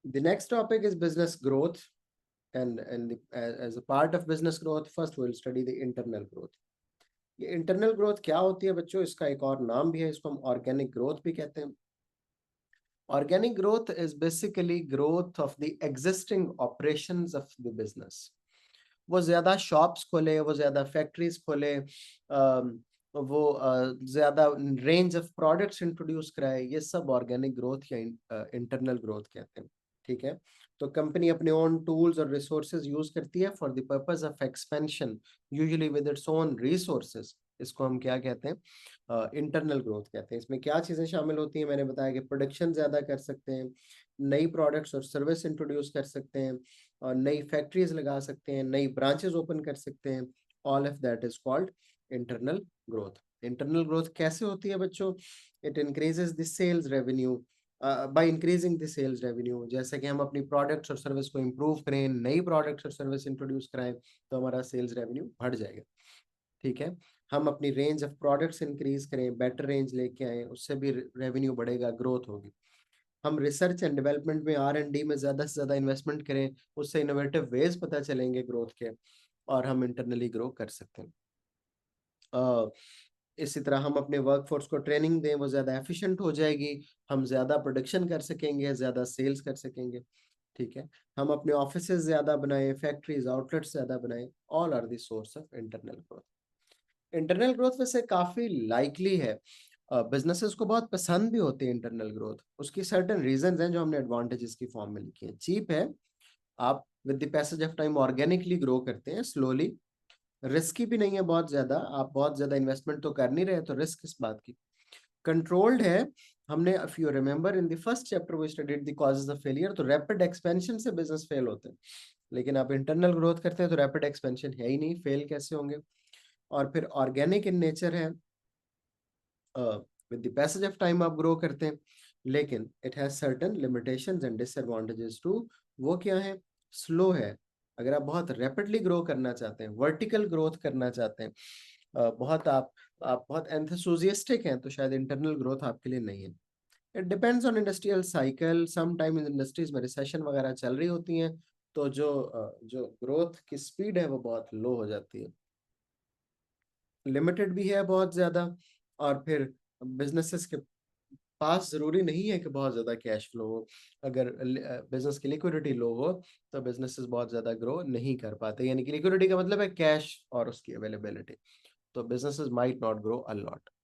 The next topic is business growth, as a part of business growth, first we'll study the internal growth. ये internal growth क्या होती है बच्चों? इसका एक और नाम भी है, इसको हम ऑर्गेनिक ग्रोथ भी कहते हैं। Organic growth is basically growth of the existing operations of the business. वो ज्यादा शॉप्स खोले, वो ज्यादा फैक्ट्रीज खोले, वो ज्यादा रेंज ऑफ प्रोडक्ट्स इंट्रोड्यूस कराए, ये सब ऑर्गेनिक ग्रोथ या इंटरनल ग्रोथ कहते हैं। ठीक है, तो कंपनी अपने ओन टूल्स और रिसोर्सेज यूज करती है for the purpose of expansion, usually with its own resources. इसको हम क्या कहते हैं? इंटरनल ग्रोथ कहते हैं। इसमें क्या चीजें शामिल होती हैं? मैंने बताया कि प्रोडक्शन ज्यादा कर सकते हैं, नई प्रोडक्ट्स और सर्विस इंट्रोड्यूस कर सकते हैं, और नई फैक्ट्रीज लगा सकते हैं, नई ब्रांचेस ओपन कर सकते हैं। All of that is called internal growth. Internal growth कैसे होती है बच्चों? It increases the sales revenue by increasing the sales revenue. जैसे कि हम अपनी प्रोडक्ट्स और सर्विस को इम्प्रूव करें, नई प्रोडक्ट्स और सर्विस इंट्रोड्यूस कराएं, तो हमारा सेल्स रेवेन्यू बढ़ जाएगा। ठीक है, हम अपनी रेंज ऑफ प्रोडक्ट्स इंक्रीज करें, बेटर रेंज लेके आए, उससे भी रेवेन्यू बढ़ेगा, ग्रोथ होगी। हम रिसर्च एंड डेवलपमेंट में, R&D में ज्यादा से ज्यादा इन्वेस्टमेंट करें, उससे इनोवेटिव वेज पता चलेंगे ग्रोथ के, और हम इंटरनली ग्रो कर सकते हैं। इसी तरह हम अपने वर्कफोर्स को ट्रेनिंग दें, वो ज्यादा एफिशिएंट हो जाएगी, हम ज्यादा प्रोडक्शन कर सकेंगे, ज्यादा सेल्स कर सकेंगे। ठीक है, हम अपने ऑफिसेज ज्यादा बनाएं, फैक्ट्रीज आउटलेट्स ज्यादा बनाएं, all are the source of internal growth. Internal growth वैसे काफी लाइकली है, बिजनेसेस को बहुत पसंद भी होती है इंटरनल ग्रोथ। उसकी सर्टेन रीजंस हैं जो हमने एडवांटेजेस की फॉर्म में लिखी है। चीप है, आप with the passage of time organically grow करते हैं स्लोली। रिस्की भी नहीं है बहुत ज्यादा, आप बहुत ज्यादा इन्वेस्टमेंट तो कर नहीं रहे, तो रिस्क किस बात की। कंट्रोल्ड है, हमने if you remember in the first chapter we studied the causes of failure, तो रैपिड एक्सपेंशन से बिजनेस फेल होते हैं। लेकिन आप इंटरनल ग्रोथ करते हैं तो रैपिड एक्सपेंशन है ही नहीं, फेल कैसे होंगे? और फिर ऑर्गेनिक इन नेचर है, with the passage of time आप ग्रो करते हैं, लेकिन it has certain limitations and disadvantages too. वो क्या है? स्लो है। अगर आप बहुत रैपिडली ग्रो करना चाहते हैं, वर्टिकल ग्रोथ करना चाहते हैं, बहुत आप बहुत एंथुसियास्टिक हैं, तो शायद इंटरनल ग्रोथ आपके लिए नहीं है। It depends on industrial cycle, some time industries में रिसेशन वगैरह चल रही होती हैं, तो जो ग्रोथ की स्पीड है वो बहुत लो हो जाती है, लिमिटेड भी है बहुत ज्यादा। और फिर बिजनेसेस के पास जरूरी नहीं है कि बहुत ज्यादा कैश फ्लो हो। अगर बिजनेस की लिक्विडिटी लो हो, तो बिजनेसेस बहुत ज्यादा ग्रो नहीं कर पाते। यानी कि लिक्विडिटी का मतलब है कैश और उसकी अवेलेबिलिटी, तो businesses might not grow a lot.